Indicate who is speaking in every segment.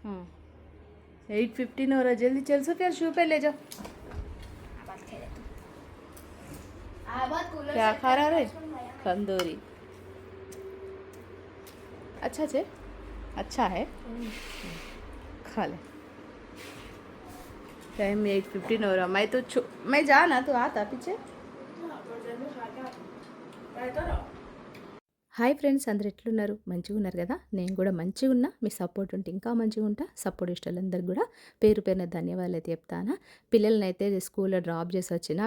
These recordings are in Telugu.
Speaker 1: 8:15 हो रहा है, जल्दी चल। सो फिर शू पे ले जाओ। क्या खा रहा रे? कंदूरी। अच्छा छे, अच्छा है, खा ले। टाइम 8:15 हो रहा। मैं जाना तो आता पीछे। హాయ్ ఫ్రెండ్స్, అందరు ఎట్లున్నారు? మంచిగా ఉన్నారు కదా? నేను కూడా మంచిగా ఉన్నా. మీ సపోర్ట్ ఉంటే ఇంకా మంచిగా ఉంటా. సపోర్ట్ ఇష్టాలందరికీ కూడా పేరు పేరున ధన్యవాదాలు అయితే చెప్తాను. పిల్లల్ని అయితే స్కూల్లో డ్రాప్ చేసి వచ్చిన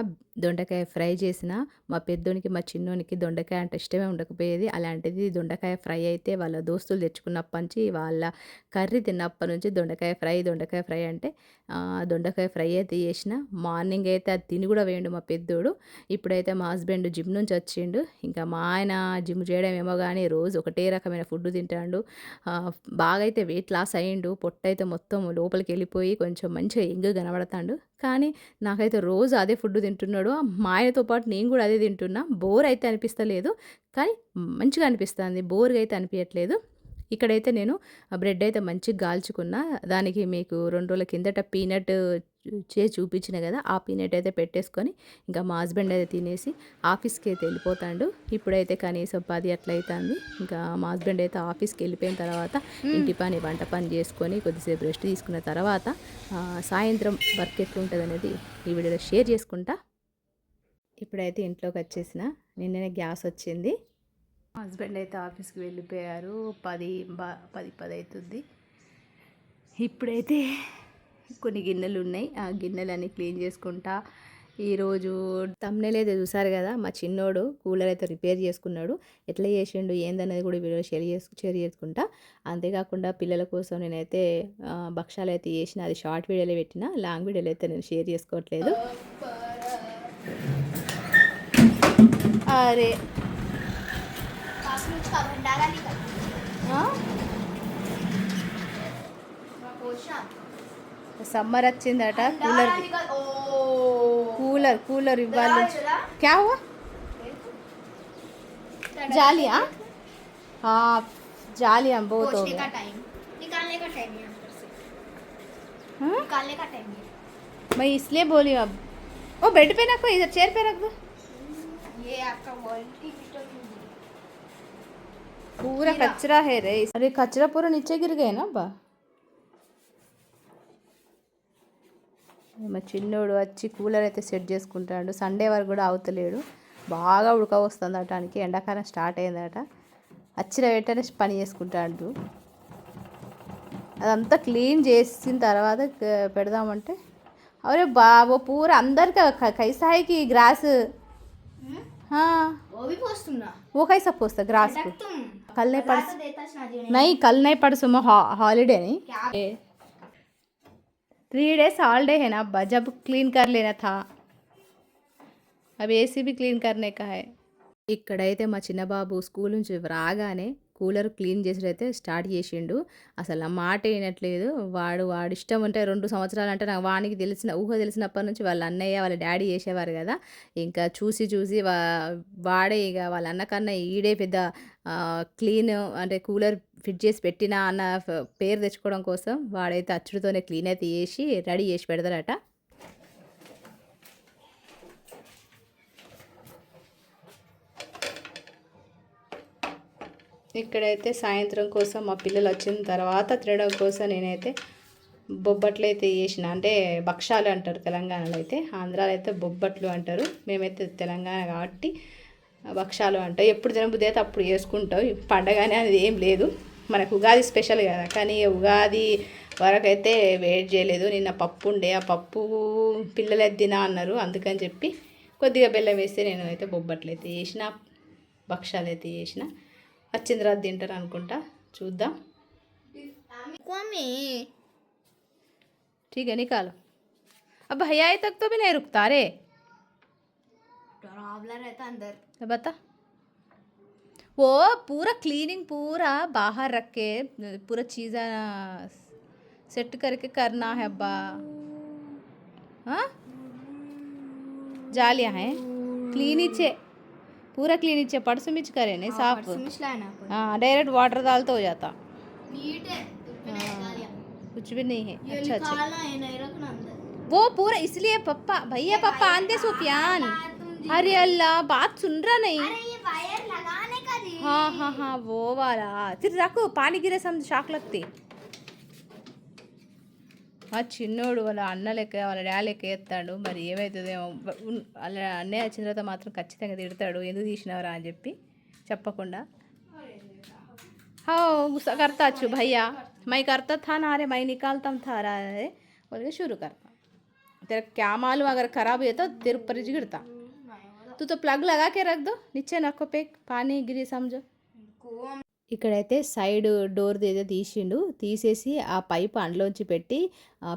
Speaker 1: దొండకాయ ఫ్రై చేసిన. మా పెద్దోనికి మా చిన్నోనికి దొండకాయ అంటే ఇష్టమే ఉండకపోయేది. అలాంటిది దొండకాయ ఫ్రై అయితే వాళ్ళ దోస్తులు తెచ్చుకున్నప్పటి నుంచి, వాళ్ళ కర్రీ తిన్నప్పటి నుంచి దొండకాయ ఫ్రై అంటే దొండకాయ ఫ్రై అయితే చేసిన. మార్నింగ్ అయితే అది తిని కూడా వేయండు మా పెద్దోడు. ఇప్పుడైతే మా హస్బెండ్ జిమ్ నుంచి వచ్చిండు. ఇంకా మా ఆయన జిమ్ చేయడం ఏమో కానీ రోజు ఒకటే రకమైన ఫుడ్ తింటాడు. బాగా అయితే వెయిట్ లాస్ అయ్యిండు. పొట్ట అయితే మొత్తం లోపలికి వెళ్ళిపోయి కొంచెం మంచిగా ఎంగు కనబడతాడు. కానీ నాకైతే రోజు అదే ఫుడ్ తింటున్నాడు. మా ఆయనతో పాటు నేను కూడా అదే తింటున్నా. బోర్ అయితే అనిపిస్తలేదు, కానీ మంచిగా అనిపిస్తుంది. బోర్గా అయితే అనిపించట్లేదు. ఇక్కడైతే నేను బ్రెడ్ అయితే మంచిగా గాల్చుకున్నా. దానికి మీకు 2 రోజుల కిందట పీనట్ చేసి చూపించిన కదా, ఆ పీనట్ అయితే పెట్టేసుకొని ఇంకా మా హస్బెండ్ అయితే తినేసి ఆఫీస్కి అయితే వెళ్ళిపోతాడు. ఇప్పుడైతే కనీసం 10 అట్లా అవుతుంది. ఇంకా మా హస్బెండ్ అయితే ఆఫీస్కి వెళ్ళిపోయిన తర్వాత ఇంటి పని వంట పని చేసుకొని కొద్దిసేపు రెస్ట్ తీసుకున్న తర్వాత సాయంత్రం వర్క్ ఎట్లుంటుంది అనేది ఈ వీడియోలో షేర్ చేసుకుంటా. ఇప్పుడైతే ఇంట్లోకి వచ్చేసిన. నిన్ననే గ్యాస్ వచ్చింది. హస్బెండ్ అయితే ఆఫీస్కి వెళ్ళిపోయారు. 10 అవుతుంది. ఇప్పుడైతే కొన్ని గిన్నెలు ఉన్నాయి, ఆ గిన్నెలన్నీ క్లీన్ చేసుకుంటా. ఈరోజు తమ్నెల్ అయితే చూసారు కదా, మా చిన్నోడు కూలర్ అయితే రిపేర్ చేసుకున్నాడు. ఎట్లా చేసిండు ఏందనేది కూడా వీడియో షేర్ చేసుకుంటా. అంతేకాకుండా పిల్లల కోసం నేనైతే భక్షాలు అయితే చేసిన. అది షార్ట్ వీడియోలో పెట్టిన, లాంగ్ వీడియోలో అయితే నేను షేర్ చేసుకోవట్లేదు. అరే సమ్మర్ వచ్చిందట, కూలర్ ఇవ్వాలి. క్యా హువా? జాలియా? జాలియా बहुत हो गया। निकालने का टाइम है, निकालने का टाइम है। मैं इसलिए बोली अब वो बेड पे ना, कोई इधर चेयर पे रख दो। ये आपका वॉरंटी पूरा कचरा है रे। अरे कचरा पूरा नीचे गिर गए ना अब्बा। మా చిన్నోడు వచ్చి కూలర్ అయితే సెట్ చేసుకుంటాడు. సండే వరకు కూడా అవుతలేడు. బాగా ఉడక వస్తుంది అటానికి. ఎండాకాలం స్టార్ట్ అయిందట. వచ్చిన వెంటనే పని చేసుకుంటాడు. అదంతా క్లీన్ చేసిన తర్వాత పెడదామంటే అరే బాబో పూరా అందరికి కైసాయికి గ్రాస్ वो कैसा पोसता ग्रास को? कल नहीं पड़ नहीं, कल नहीं पड़ सुबह हॉलीडे नहीं, 3 days हॉलीडे है ना अब्बा, जब क्लीन कर लेना था. अब एसी भी क्लीन करने का है. ఇక్కడైతే మా చిన్నబాబు స్కూల్ నుంచి రాగానే కూలర్ క్లీన్ చేసేటైతే స్టార్ట్ చేసిండు. అసలు నా మాట వినట్లేదు. వాడు ఇష్టం అంటే 2 సంవత్సరాలు అంటే నాకు వానికి ఊహ తెలిసినప్పటి నుంచి వాళ్ళ అన్నయ్య వాళ్ళ డాడీ చేసేవారు కదా. ఇంకా చూసి వాడే ఇక వాళ్ళ అన్న కన్నా ఈడే పెద్ద క్లీన్ అంటే కూలర్ ఫిట్ చేసి పెట్టినా అన్న పేరు తెచ్చుకోవడం కోసం వాడైతే అచ్చుడితోనే క్లీన్ అయితే చేసి రెడీ చేసి పెడతారట. ఇక్కడైతే సాయంత్రం కోసం మా పిల్లలు వచ్చిన తర్వాత తినడం కోసం నేనైతే బొబ్బట్లు అయితే చేసిన. అంటే భక్షాలు అంటారు తెలంగాణలో, అయితే ఆంధ్రాలో అయితే బొబ్బట్లు అంటారు. మేమైతే తెలంగాణ కాబట్టి భక్షాలు అంటాం. ఎప్పుడు తినబుద్ధి అయితే అప్పుడు చేసుకుంటాం. పండగ అనేది ఏం లేదు, మనకు ఉగాది స్పెషల్ కదా. కానీ ఉగాది వరకు అయితే వెయిట్ చేయలేదు. నిన్న పప్పు ఉండే, ఆ పప్పు పిల్లలు తినా అన్నారు. అందుకని చెప్పి కొద్దిగా బెల్లం వేస్తే నేను అయితే బొబ్బట్లు అయితే చేసిన, భక్షాలు అయితే చేసిన. వచ్చిన తర్వాత తింటారు అనుకుంటా, చూద్దాం. ठीक है निकालो. अब भैया आए तक तो भी नहीं रुकता रे, डरावना रहता अंदर. बता, वो पूरा क्लीनिंग पूरा बाहर रख के पूरा चीज़ा सेट करके करना है अब्बा. हाँ जालियाँ हैं क्लीन नीचे, पूरा क्लीन नीचे पड़स मिच करे नहीं साफ. हाँ डायरेक्ट वाटर डाल तो हो जाता. नीट है. कुछ भी नहीं है।
Speaker 2: ये
Speaker 1: अच्छा अच्छा,
Speaker 2: निकालना है, नहीं रखना अंदर।
Speaker 1: वो पूरा इसलिए पप्पा भैया पापा आंदे सुफियान। अरे अल्लाह, बात सुन रहा नहीं।
Speaker 2: अरे ये वायर लगाने का जी।
Speaker 1: हाँ हाँ हाँ, वो वाला। फिर रखो, पानी गिरे समझ షాక్ लगती। ఆ చిన్నోడు వాళ్ళ అన్న లెక్క వాళ్ళ డాడీ లెక్క ఎత్తాడు, మరి ఏమవుతుందేమో. వాళ్ళ అన్నయ్య వచ్చిన తర్వాత మాత్రం ఖచ్చితంగా తిడతాడు, ఎందుకు తీసినవరా అని చెప్పి చెప్పకుండా. हाँ गुस्सा करता अच्छू भैया, मैं करता था ना, अरे मैं निकालता था अरे बोल के शुरू करता। तेरा क्या मालूम, अगर खराब हुआ तो तेरे ऊपर ही गिरता। तू तो प्लग लगा के रख दो नीचे, नक्को पे पानी गिरी समझो। ఇక్కడైతే సైడ్ డోర్ది ఏదో తీసిండు, తీసేసి ఆ పైప్ అందులోంచి పెట్టి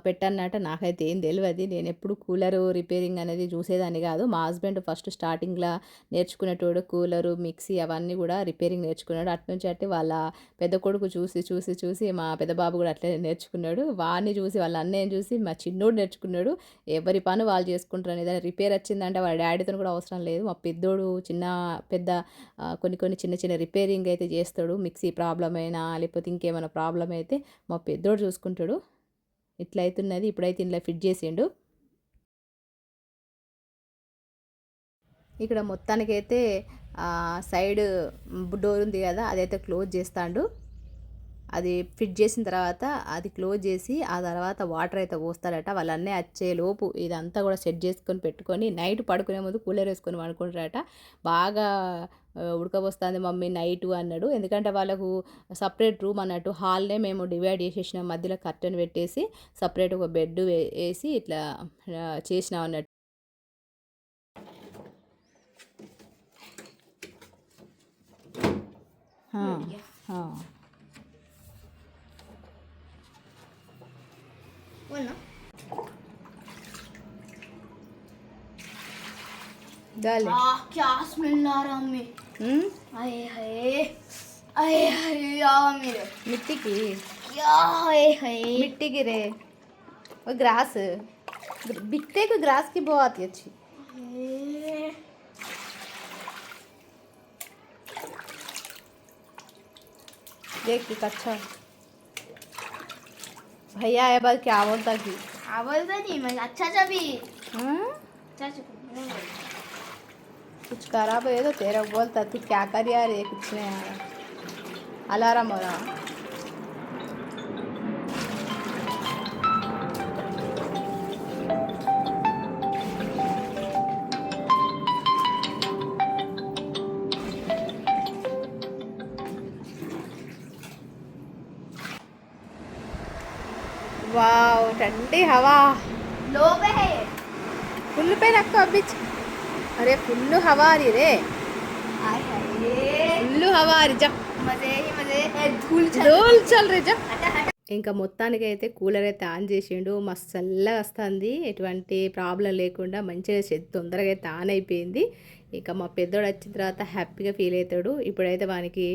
Speaker 1: పెట్టన్నట్ట. నాకైతే ఏం తెలియదు, నేను ఎప్పుడు కూలరు రిపేరింగ్ అనేది చూసేదాన్ని కాదు. మా హస్బెండ్ ఫస్ట్ స్టార్టింగ్లో నేర్చుకునేటోడు కూలరు మిక్సీ అవన్నీ కూడా రిపేరింగ్ నేర్చుకున్నాడు. అట్నుంచి అంటే వాళ్ళ పెద్ద కొడుకు చూసి చూసి చూసి మా పెద్ద బాబు కూడా అట్లనే నేర్చుకున్నాడు. వాడిని చూసి వాళ్ళ అన్నయ్యని చూసి మా చిన్నోడు నేర్చుకున్నాడు. ఎవరి పని వాళ్ళు చేసుకుంటారు. ఏదైనా రిపేర్ వచ్చిందంటే వాళ్ళ డాడీతో కూడా అవసరం లేదు. మా పెద్దోడు పెద్ద కొన్ని కొన్ని చిన్న చిన్న రిపేరింగ్ అయితే చేస్తాడు. మిక్సీ ప్రాబ్లం అయినా లేకపోతే ఇంకేమైనా ప్రాబ్లం అయితే మా పెద్దోడు చూసుకుంటాడు. ఇట్లా అవుతున్నది. ఇప్పుడైతే ఇంట్లో ఫిట్ చేసిండు. ఇక్కడ మొత్తానికైతే సైడ్ డోర్ ఉంది కదా, అదైతే క్లోజ్ చేస్తాడు. అది ఫిట్ చేసిన తర్వాత అది క్లోజ్ చేసి ఆ తర్వాత వాటర్ అయితే పోస్తాడట. వాళ్ళన్నీ వచ్చేలోపు ఇదంతా కూడా సెట్ చేసుకొని పెట్టుకొని నైట్ పడుకునే ముందు కూలర్ వేసుకొని పడుకుంటారట. బాగా ఉడకపోస్తుంది మమ్మీ నైటు అన్నాడు. ఎందుకంటే వాళ్ళకు సపరేట్ రూమ్ అన్నట్టు, హాల్నే మేము డివైడ్ చేసేసినాం, మధ్యలో కర్టెన్ పెట్టేసి సపరేట్ ఒక బెడ్ వేసి ఇట్లా చేసినాం అన్నట్టు.
Speaker 2: क्या स्मेल आ रहा मम्मी। आए हाय, आए हाय यार मेरे
Speaker 1: मिट्टी की,
Speaker 2: क्या है हाय।
Speaker 1: मिट्टी गिरे वो ग्रास बिकते को ग्रास की बहुत ही अच्छी। देख की अच्छा भैया आया बात क्या बोलता की
Speaker 2: बोलता नहीं मैं अच्छा सा भी
Speaker 1: कुछ खराब है तो तेरा बोलता, तू क्या कर यार, ये कुछ नहीं आ रहा। अलार्म हो रहा। वाओ ठंडी हवा।
Speaker 2: लो पे है
Speaker 1: फुल पे रखो अभी। अरे फुल्लू हवा आ रही रे,
Speaker 2: आए हाय
Speaker 1: फुल्लू हवा आ रही। जब
Speaker 2: मजे ही मजे धूल
Speaker 1: డోల్ చల్ రే జా. ఇంకా మొత్తానికి అయితే కూలర్ అయితే ఆన్ చేసిండు. మస్తు చల్లగా వస్తుంది, ఎటువంటి ప్రాబ్లం లేకుండా మంచిగా తొందరగా అయితే ఆన్ అయిపోయింది. ఇక మా పెద్దోడు వచ్చిన తర్వాత హ్యాపీగా ఫీల్ అవుతాడు. ఇప్పుడైతే వానికి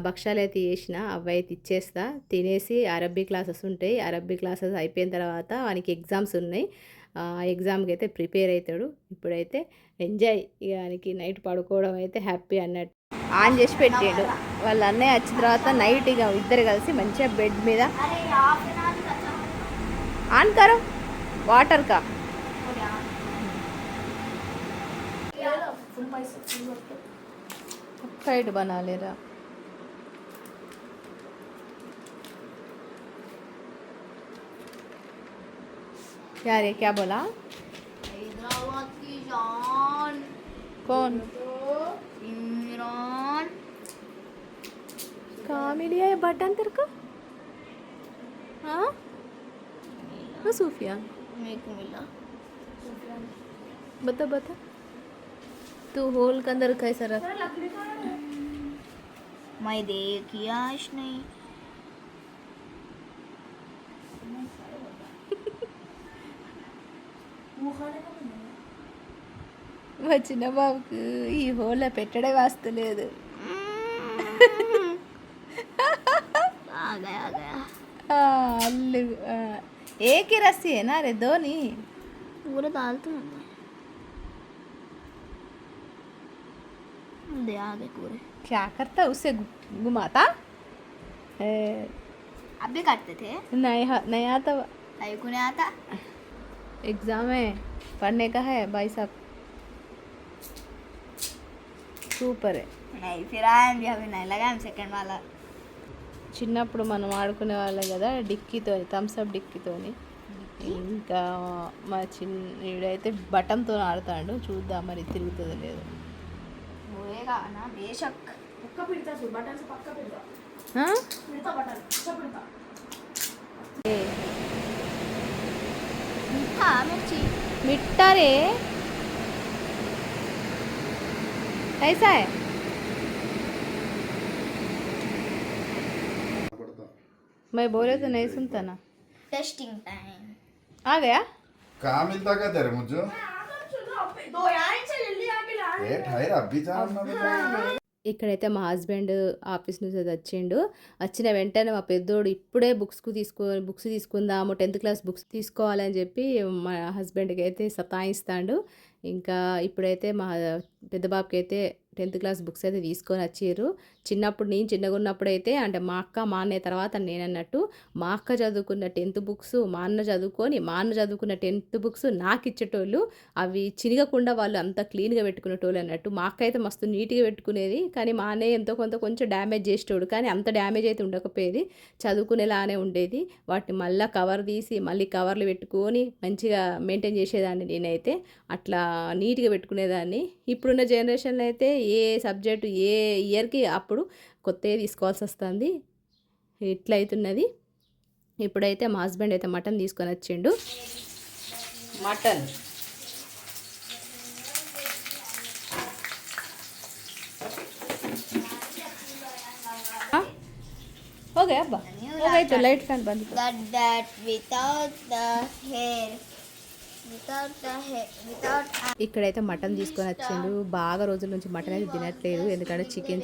Speaker 1: భక్షాలు అయితే చేసిన, అవి అయితే ఇచ్చేస్తా. తినేసి అరబ్బీ క్లాసెస్ ఉంటాయి, అరబ్బీ క్లాసెస్ అయిపోయిన తర్వాత వానికి ఎగ్జామ్స్ ఉన్నాయి. ఎగ్జామ్కి అయితే ప్రిపేర్ అవుతాడు. ఇప్పుడైతే ఎంజాయ్, ఇక వానికి నైట్ పడుకోవడం అయితే హ్యాపీ అన్నట్టు. ఆన్ చేసి పెట్టాడు. వాళ్ళ అన్నయ్య వచ్చిన తర్వాత నైట్ ఇక ఇద్దరు కలిసి మంచిగా బెడ్ మీద ఆన్ కరో వాటర్ కా फ्राइड बना ले रहा। यार ये क्या बोला?
Speaker 2: हैदराबाद की जान।
Speaker 1: कौन?
Speaker 2: इमरान।
Speaker 1: कहाँ मिली है ये बटन तेरे को? हाँ सूफिया
Speaker 2: मेरे को मिला।
Speaker 1: बता बता, तू होल के अंदर कैसा रख?
Speaker 2: मैं देखिया नहीं।
Speaker 1: మా చిన్న బాబుకు ఈ హోల్లో పెట్టడే వాస్తలేదు.
Speaker 2: आ गया आ गया।
Speaker 1: अल्लू एक ही रस्सी है ना रे, दो नहीं।
Speaker 2: पूरा डालते हैं दे आगे पूरे।
Speaker 1: क्या करता उससे घुमाता
Speaker 2: अभी करते थे
Speaker 1: नहीं आता
Speaker 2: भाई को नहीं आता
Speaker 1: एग्ज़ाम है पढ़ने का है भाई साहब సూపర్
Speaker 2: नहीं फिर आए भी अभी नहीं लगा हम सेकंड वाला
Speaker 1: చిన్నప్పుడు మనం ఆడుకునే వాళ్ళం కదా డిక్కీతో థమ్స్అప్ డిక్కీతోని ఇంకా మా వీడైతే బటన్తో ఆడతాడు చూద్దాం మరి తిరుగుతుందో లేదో
Speaker 2: होएगा ना बेशक
Speaker 1: ఆ? ఏ,
Speaker 2: हाँ मिर्ची
Speaker 1: मिट्टा रे कैसा है मैं बोले तो नहीं सुनता ना
Speaker 2: टेस्टिंग टाइम
Speaker 1: आ गया
Speaker 3: कहाँ मिलता क्या तेरे मुझे ए ठहर अभी जाना बेटा
Speaker 1: ఇక్కడైతే మా హస్బెండ్ ఆఫీస్ నుంచి అది వచ్చిండు వచ్చిన వెంటనే మా పెద్దోడు ఇప్పుడే బుక్స్ తీసుకుందాము 10th క్లాస్ బుక్స్ తీసుకోవాలని చెప్పి మా హస్బెండ్కి అయితే సతాయిస్తాడు ఇంకా ఇప్పుడైతే మా పెద్ద బాబుకి అయితే 10th క్లాస్ బుక్స్ అయితే తీసుకొని వచ్చారు చిన్నప్పుడు నేను చిన్నగా ఉన్నప్పుడు అయితే అంటే మా అక్క మా అన్నయ్య తర్వాత నేను అన్నట్టు మా అక్క చదువుకున్న 10th బుక్స్ మా అన్న చదువుకున్న 10th బుక్స్ నాకు ఇచ్చేటోళ్ళు అవి చినిగకుండా వాళ్ళు అంత క్లీన్గా పెట్టుకునేటోళ్ళు అన్నట్టు మా అక్క అయితే మస్తు నీట్గా పెట్టుకునేది కానీ మా అన్నయ్య ఎంతో కొంచెం డ్యామేజ్ చేసేటోడు కానీ అంత డ్యామేజ్ అయితే ఉండకపోయేది చదువుకునేలానే ఉండేది వాటిని మళ్ళీ కవర్ తీసి మళ్ళీ కవర్లు పెట్టుకొని మంచిగా మెయింటైన్ చేసేదాన్ని నేనైతే అట్లా నీట్గా పెట్టుకునేదాన్ని ఇప్పుడున్న జనరేషన్లో అయితే ఏ సబ్జెక్టు ఏ ఇయర్కి అప్పుడు కొత్తవి తీసుకోవాల్సి వస్తుంది ఇట్లా అవుతున్నది ఇప్పుడైతే మా హస్బెండ్ అయితే మటన్ తీసుకొని వచ్చిండు మటన్ हो गया अब्बा हो गई तो लाइट फैन बंद कर
Speaker 2: that without the hair without
Speaker 1: ఇక్కడైతే మటన్ తీసుకొని వచ్చిండు బాగా రోజుల నుంచి మటన్ అయితే తినట్లేదు ఎందుకంటే చికెన్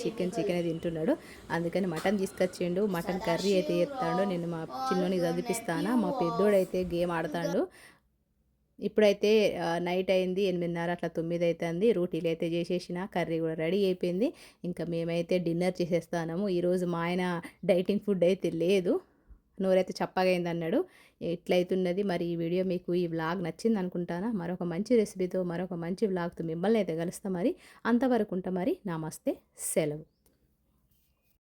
Speaker 1: తింటున్నాడు అందుకని మటన్ తీసుకొచ్చిండు మటన్ కర్రీ అయితే చేస్తాడు నేను మా చిన్నోనికి చదివిపిస్తాను మా పెద్దోడైతే గేమ్ ఆడతాడు ఇప్పుడైతే నైట్ అయింది 8:30 అట్లా 9 అవుతుంది రోటీలు అయితే చేసేసిన కర్రీ కూడా రెడీ అయిపోయింది ఇంకా మేమైతే డిన్నర్ చేసేస్తాము ఈరోజు మా ఆయన డైటింగ్ ఫుడ్ అయితే లేదు నోరైతే చప్పగా అయింది అన్నాడు ఇట్లయితున్నది మరి ఈ వీడియో మీకు ఈ వ్లాగ్ నచ్చింది అనుకుంటానా మరొక మంచి రెసిపీతో మరొక మంచి వ్లాగ్తో మిమ్మల్ని అయితే కలుస్తా మరి అంతవరకు ఉంటా మరి నమస్తే సెలవు